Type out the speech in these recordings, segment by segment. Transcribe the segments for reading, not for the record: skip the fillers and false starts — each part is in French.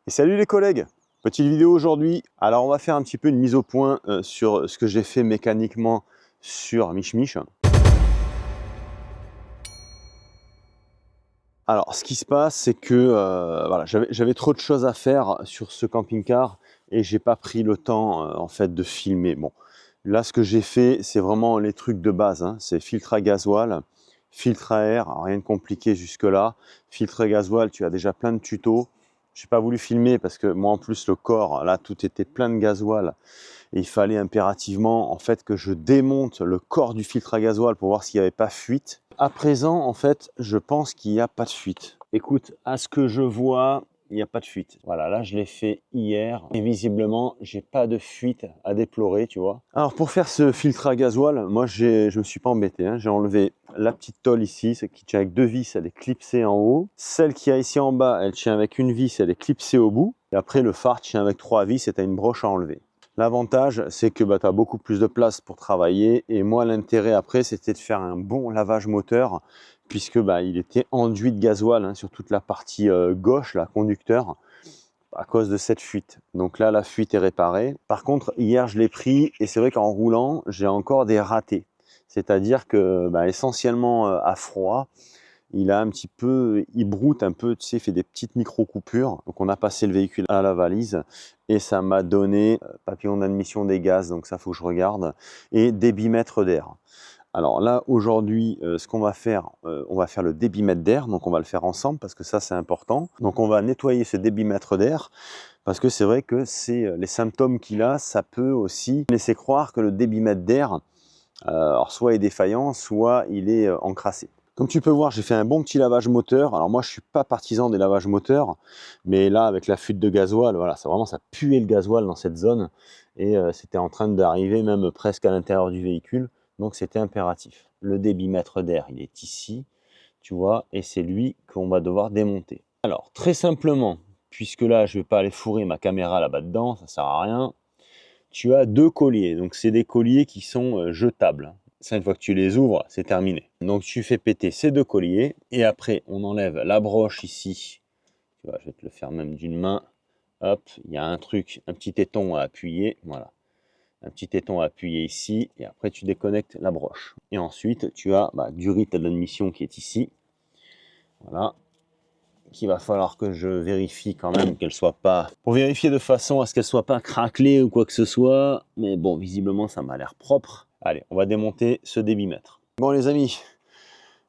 Et salut les collègues, petite vidéo aujourd'hui. Alors on va faire un petit peu une mise au point sur ce que j'ai fait mécaniquement sur Mich Mich. Alors ce qui se passe, c'est que voilà, j'avais trop de choses à faire sur ce camping-car et j'ai pas pris le temps en fait de filmer. Bon, là ce que j'ai fait, c'est vraiment les trucs de base, hein. C'est filtre à gasoil, filtre à air, rien de compliqué jusque là. Filtre à gasoil, tu as déjà plein de tutos. J'ai pas voulu filmer parce que moi en plus le corps, là tout était plein de gasoil et il fallait impérativement en fait que je démonte le corps du filtre à gasoil pour voir s'il n'y avait pas fuite. À présent en fait je pense qu'il n'y a pas de fuite. Écoute, à ce que je vois, il n'y a pas de fuite. Voilà, là je l'ai fait hier et visiblement j'ai pas de fuite à déplorer, tu vois. Alors pour faire ce filtre à gasoil, moi je me suis pas embêté, hein. J'ai enlevé la petite tôle ici, celle qui tient avec deux vis, elle est clipsée en haut. Celle qui a ici en bas, elle tient avec une vis, elle est clipsée au bout. Et après le phare tient avec trois vis et tu as une broche à enlever. L'avantage, c'est que tu as beaucoup plus de place pour travailler. Et moi, l'intérêt après, c'était de faire un bon lavage moteur, puisque il était enduit de gasoil, hein, sur toute la partie gauche, la conducteur, à cause de cette fuite. Donc là, la fuite est réparée. Par contre, hier, je l'ai pris et c'est vrai qu'en roulant, j'ai encore des ratés. C'est-à-dire que essentiellement à froid, il a un petit peu, il broute un peu, tu sais, il fait des petites micro-coupures. Donc on a passé le véhicule à la valise et ça m'a donné papillon d'admission des gaz, donc ça faut que je regarde, et débitmètre d'air. Alors là, aujourd'hui, ce qu'on va faire, on va faire le débitmètre d'air, donc on va le faire ensemble parce que ça c'est important. Donc on va nettoyer ce débitmètre d'air parce que c'est vrai que c'est les symptômes qu'il a, ça peut aussi laisser croire que le débitmètre d'air, alors soit est défaillant, soit il est encrassé. Comme tu peux voir, j'ai fait un bon petit lavage moteur. Alors moi, je suis pas partisan des lavages moteurs, mais là, avec la fuite de gasoil, voilà, ça puait le gasoil dans cette zone et c'était en train d'arriver même presque à l'intérieur du véhicule. Donc c'était impératif. Le débitmètre d'air, il est ici, tu vois, et c'est lui qu'on va devoir démonter. Alors très simplement, puisque là, je vais pas aller fourrer ma caméra là-bas dedans, ça sert à rien. Tu as deux colliers, donc c'est des colliers qui sont jetables. Ça, une fois que tu les ouvres, c'est terminé. Donc tu fais péter ces deux colliers et après on enlève la broche ici. Tu vois, je vais te le faire même d'une main. Hop, il y a un truc, un petit téton à appuyer. Voilà, un petit téton à appuyer ici et après tu déconnectes la broche. Et ensuite tu as du rite d'admission qui est ici. Voilà, qu'il va falloir que je vérifie quand même qu'elle soit pas... Pour vérifier de façon à ce qu'elle soit pas craquelée ou quoi que ce soit. Mais bon, visiblement, ça m'a l'air propre. Allez, on va démonter ce débitmètre. Bon les amis,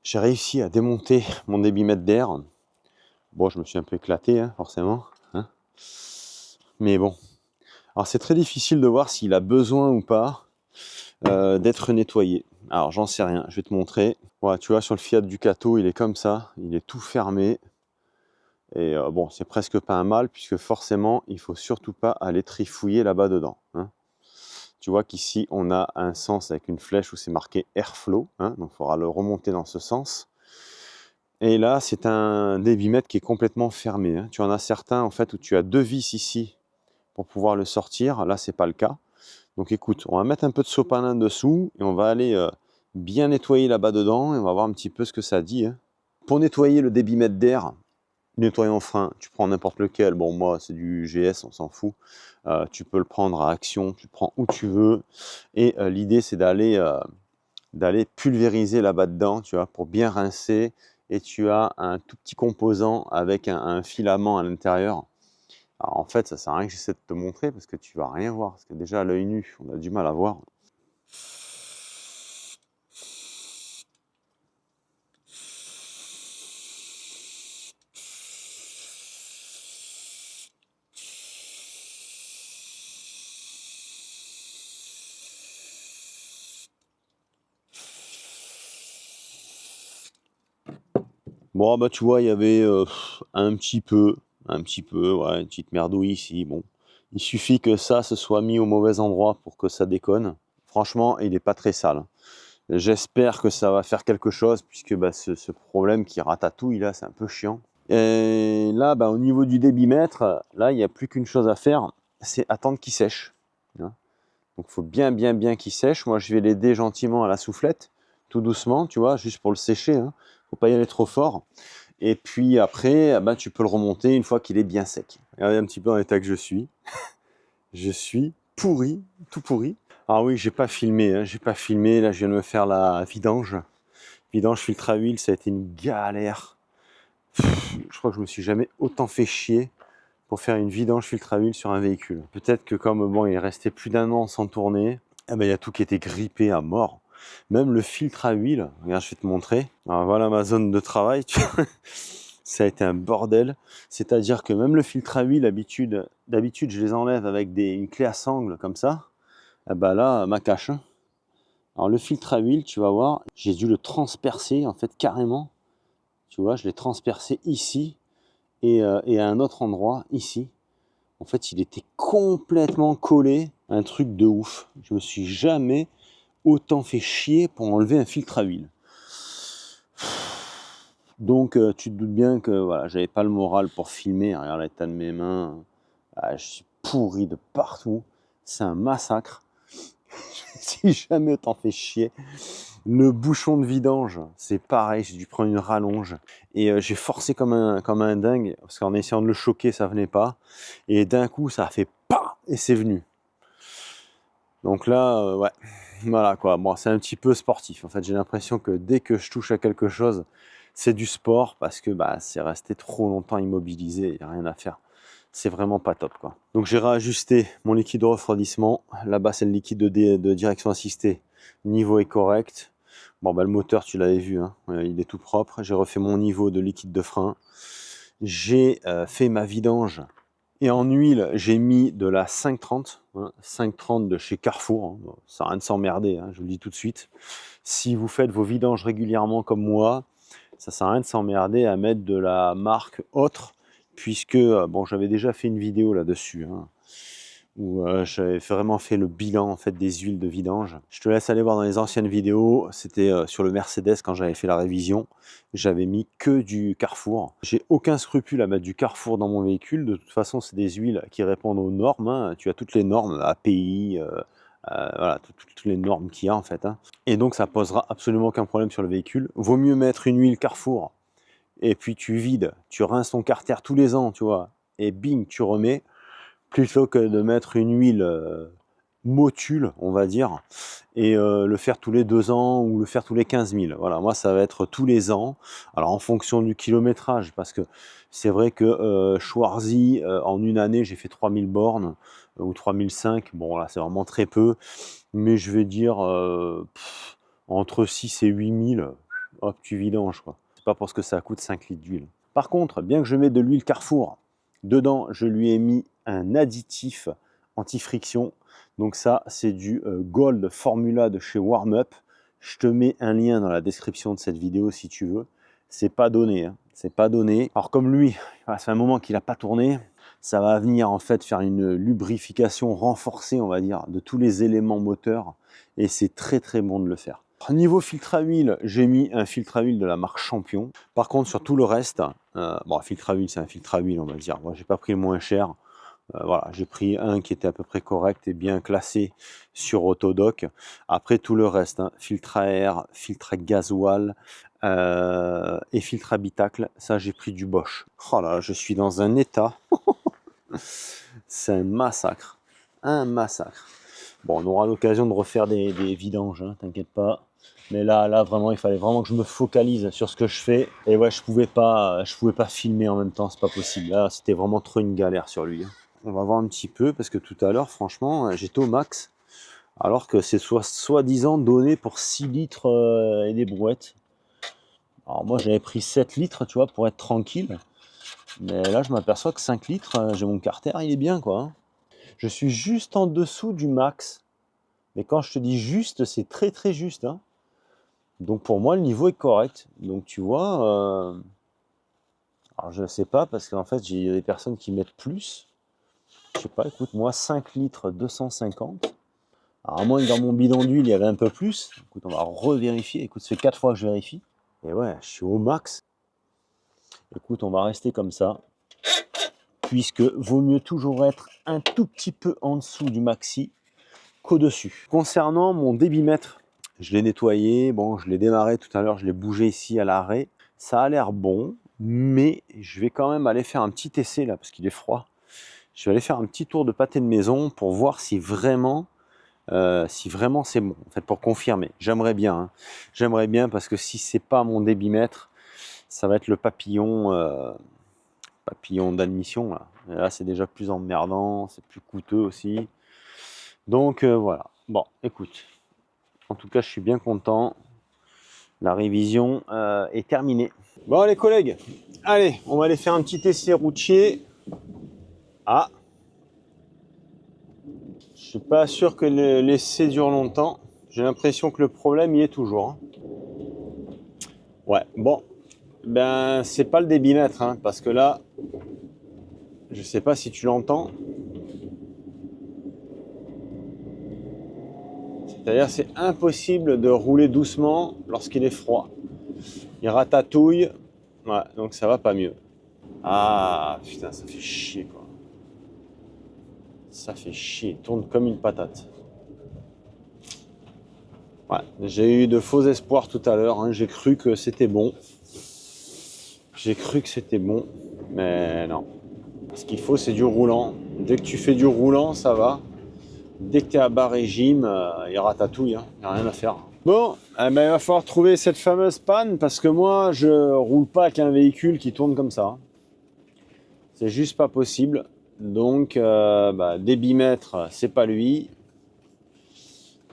j'ai réussi à démonter mon débitmètre d'air. Bon, je me suis un peu éclaté, hein, forcément. Hein. Mais bon. Alors c'est très difficile de voir s'il a besoin ou pas d'être nettoyé. Alors j'en sais rien, je vais te montrer. Voilà, tu vois, sur le Fiat Ducato, il est comme ça. Il est tout fermé. Et bon, c'est presque pas un mal, puisque forcément, il faut surtout pas aller trifouiller là-bas dedans. Hein. Tu vois qu'ici, on a un sens avec une flèche où c'est marqué Airflow, hein, donc il faudra le remonter dans ce sens. Et là, c'est un débitmètre qui est complètement fermé. Hein. Tu en as certains, en fait, où tu as deux vis ici pour pouvoir le sortir. Là, c'est pas le cas. Donc écoute, on va mettre un peu de sopalin dessous et on va aller bien nettoyer là-bas dedans et on va voir un petit peu ce que ça dit. Hein. Pour nettoyer le débitmètre d'air, nettoyant frein, tu prends n'importe lequel. Bon, moi, c'est du GS, on s'en fout. Tu peux le prendre à Action, tu le prends où tu veux. Et l'idée, c'est d'aller pulvériser là-bas dedans, tu vois, pour bien rincer. Et tu as un tout petit composant avec un filament à l'intérieur. Alors, en fait, ça sert à rien que j'essaie de te montrer parce que tu vas rien voir. Parce que déjà, à l'œil nu, on a du mal à voir. Bon, tu vois, il y avait un petit peu, ouais, une petite merdouille ici. Bon, il suffit que ça se soit mis au mauvais endroit pour que ça déconne. Franchement, il n'est pas très sale. J'espère que ça va faire quelque chose, puisque ce problème qui ratatouille, là, c'est un peu chiant. Et là, au niveau du débitmètre, là, il n'y a plus qu'une chose à faire, c'est attendre qu'il sèche. Hein. Donc, il faut bien qu'il sèche. Moi, je vais l'aider gentiment à la soufflette, tout doucement, tu vois, juste pour le sécher. Hein. Faut pas y aller trop fort. Et puis après, ah ben, tu peux le remonter une fois qu'il est bien sec. Regardez un petit peu dans l'état que je suis. Je suis pourri, tout pourri. Ah oui, j'ai pas filmé, hein, j'ai pas filmé. Là, je viens de me faire la vidange. Vidange filtre à huile, ça a été une galère. Je crois que je me suis jamais autant fait chier pour faire une vidange filtre à huile sur un véhicule. Peut-être que comme bon, il est resté plus d'un an sans tourner, eh ben, il y a tout qui était grippé à mort. Même le filtre à huile, regarde, je vais te montrer. Alors voilà ma zone de travail. Ça a été un bordel. C'est-à-dire que même le filtre à huile, d'habitude, je les enlève avec une clé à sangle comme ça. Eh ben là, ma cache. Alors le filtre à huile, tu vas voir, j'ai dû le transpercer en fait carrément. Tu vois, je l'ai transpercé ici et à un autre endroit ici. En fait, il était complètement collé, un truc de ouf. Je me suis jamais autant fait chier pour enlever un filtre à huile. Donc, tu te doutes bien que voilà, j'avais pas le moral pour filmer. Regarde l'état de mes mains. Ah, je suis pourri de partout. C'est un massacre. Si jamais autant fait chier. Le bouchon de vidange, c'est pareil. J'ai dû prendre une rallonge. Et j'ai forcé comme un dingue. Parce qu'en essayant de le choquer, ça venait pas. Et d'un coup, ça a fait PAH et c'est venu. Donc là, ouais. Voilà quoi. Bon, c'est un petit peu sportif. En fait, j'ai l'impression que dès que je touche à quelque chose, c'est du sport parce que bah, c'est resté trop longtemps immobilisé, il n'y a rien à faire. C'est vraiment pas top quoi. Donc j'ai réajusté mon liquide de refroidissement. Là-bas, c'est le liquide de direction assistée. Niveau est correct. Bon, bah, le moteur, tu l'avais vu, hein, il est tout propre. J'ai refait mon niveau de liquide de frein. J'ai fait ma vidange. Et en huile, j'ai mis de la 530, hein, 530 de chez Carrefour. Hein. Bon, ça n'a rien de s'emmerder, hein, je vous le dis tout de suite. Si vous faites vos vidanges régulièrement comme moi, ça ne sert à rien de s'emmerder à mettre de la marque autre, puisque bon, j'avais déjà fait une vidéo là-dessus, hein, où j'avais vraiment fait le bilan en fait des huiles de vidange. Je te laisse aller voir dans les anciennes vidéos, c'était sur le Mercedes quand j'avais fait la révision. J'avais mis que du Carrefour. J'ai aucun scrupule à mettre du Carrefour dans mon véhicule. De toute façon, c'est des huiles qui répondent aux normes, hein. Tu as toutes les normes, API, voilà, toutes les normes qu'il y a en fait, hein. Et donc ça posera absolument aucun problème sur le véhicule. Vaut mieux mettre une huile Carrefour et puis tu vides, tu rinces ton carter tous les ans, tu vois, et bing, tu remets, plutôt que de mettre une huile motule, on va dire, et le faire tous les 2 ans ou le faire tous les 15 000. Voilà, moi ça va être tous les ans. Alors en fonction du kilométrage, parce que c'est vrai que Schwarzy, en une année, j'ai fait 3000 bornes ou 3005. Bon là, c'est vraiment très peu, mais je vais dire entre 6 et 8000, hop, tu vidanges quoi. C'est pas parce que ça coûte 5 litres d'huile. Par contre, bien que je mette de l'huile Carrefour, dedans, je lui ai mis un additif anti-friction. Donc ça, c'est du Gold Formula de chez Warmup. Je te mets un lien dans la description de cette vidéo si tu veux. C'est pas donné, hein. C'est pas donné. Alors comme lui, ça fait un moment qu'il n'a pas tourné, ça va venir en fait faire une lubrification renforcée, on va dire, de tous les éléments moteurs. Et c'est très très bon de le faire. Niveau filtre à huile, j'ai mis un filtre à huile de la marque Champion. Par contre, sur tout le reste, bon, filtre à huile, c'est un filtre à huile, on va dire. Moi, j'ai pas pris le moins cher. Voilà, j'ai pris un qui était à peu près correct et bien classé sur Autodoc. Après, tout le reste, hein, filtre à air, filtre à gasoil et filtre habitacle, ça, j'ai pris du Bosch. Oh là, je suis dans un état. C'est un massacre. Un massacre. Bon, on aura l'occasion de refaire des vidanges, hein, t'inquiète pas. Mais là, vraiment, il fallait vraiment que je me focalise sur ce que je fais. Et ouais, je pouvais pas filmer en même temps, c'est pas possible. Là, c'était vraiment trop une galère sur lui. On va voir un petit peu, parce que tout à l'heure, franchement, j'étais au max. Alors que c'est soi-disant donné pour 6 litres et des brouettes. Alors moi, j'avais pris 7 litres, tu vois, pour être tranquille. Mais là, je m'aperçois que 5 litres, j'ai mon carter, il est bien, quoi, hein. Je suis juste en dessous du max. Mais quand je te dis juste, c'est très très juste, hein. Donc pour moi, le niveau est correct. Donc tu vois, alors je ne sais pas, parce qu'en fait, j'ai des personnes qui mettent plus. Je sais pas, écoute, moi, 5 litres 250. Alors à moins que dans mon bidon d'huile, il y avait un peu plus. Écoute, on va revérifier. Écoute, ça fait 4 fois que je vérifie. Et ouais, je suis au max. Écoute, on va rester comme ça. Puisque vaut mieux toujours être un tout petit peu en dessous du maxi qu'au-dessus. Concernant mon débitmètre, je l'ai nettoyé, bon, je l'ai démarré tout à l'heure, je l'ai bougé ici à l'arrêt. Ça a l'air bon, Mais je vais quand même aller faire un petit essai là, parce qu'il est froid. Je vais aller faire un petit tour de pâté de maison pour voir si vraiment c'est bon, en fait, pour confirmer. J'aimerais bien, hein. J'aimerais bien parce que si c'est pas mon débitmètre, ça va être le papillon d'admission là. Et là, c'est déjà plus emmerdant, c'est plus coûteux aussi. Donc voilà. Bon, écoute, en tout cas, je suis bien content. La révision est terminée. Bon, les collègues, allez, on va aller faire un petit essai routier. Ah, je suis pas sûr que l'essai dure longtemps. J'ai l'impression que le problème y est toujours, hein. Ouais, bon, ben c'est pas le débitmètre, hein, parce que là, je sais pas si tu l'entends. C'est-à-dire, c'est impossible de rouler doucement lorsqu'il est froid. Il ratatouille, ouais, donc ça va pas mieux. Ah, putain, ça fait chier, quoi. Ça fait chier, il tourne comme une patate. Ouais, j'ai eu de faux espoirs tout à l'heure, hein. J'ai cru que c'était bon. J'ai cru que c'était bon, mais non. Ce qu'il faut, c'est du roulant. Dès que tu fais du roulant, ça va. Dès que tu es à bas régime, il ratatouille, hein. Il n'y a rien à faire. Bon, eh ben, il va falloir trouver cette fameuse panne parce que moi, je roule pas avec un véhicule qui tourne comme ça. C'est juste pas possible. Donc, débitmètre, c'est pas lui.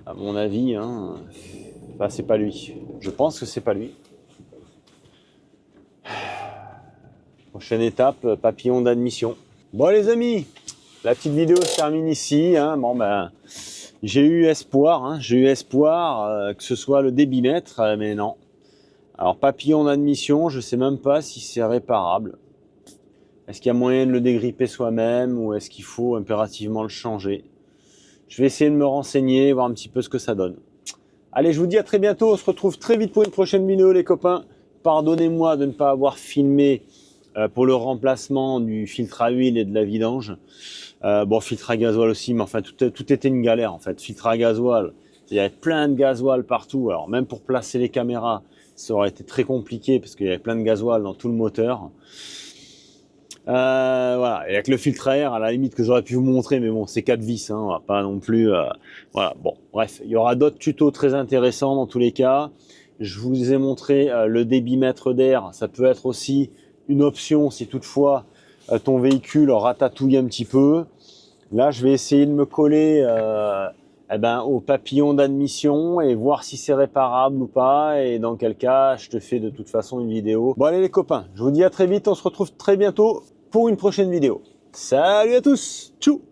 À mon avis, hein. Enfin, c'est pas lui. Je pense que c'est pas lui. Prochaine étape, papillon d'admission. Bon, les amis, la petite vidéo se termine ici, hein. Bon, ben, j'ai eu espoir, hein. J'ai eu espoir que ce soit le débitmètre, mais non. Alors, papillon d'admission, je sais même pas si c'est réparable. Est-ce qu'il y a moyen de le dégripper soi-même ou est-ce qu'il faut impérativement le changer? Je vais essayer de me renseigner, voir un petit peu ce que ça donne. Allez, je vous dis à très bientôt. On se retrouve très vite pour une prochaine vidéo, les copains. Pardonnez-moi de ne pas avoir filmé pour le remplacement du filtre à huile et de la vidange. Bon, filtre à gasoil aussi, mais enfin, tout était une galère en fait. Filtre à gasoil, il y avait plein de gasoil partout. Alors, même pour placer les caméras, ça aurait été très compliqué parce qu'il y avait plein de gasoil dans tout le moteur. Voilà, et avec le filtre à air, à la limite que j'aurais pu vous montrer, mais bon, c'est 4 vis, hein, on va pas non plus. Voilà, bon, bref, il y aura d'autres tutos très intéressants dans tous les cas. Je vous ai montré le débitmètre d'air, ça peut être aussi une option si toutefois ton véhicule ratatouille un petit peu. Là, je vais essayer de me coller au papillon d'admission et voir si c'est réparable ou pas, et dans quel cas, je te fais de toute façon une vidéo. Bon allez les copains, je vous dis à très vite, on se retrouve très bientôt pour une prochaine vidéo. Salut à tous, tchou!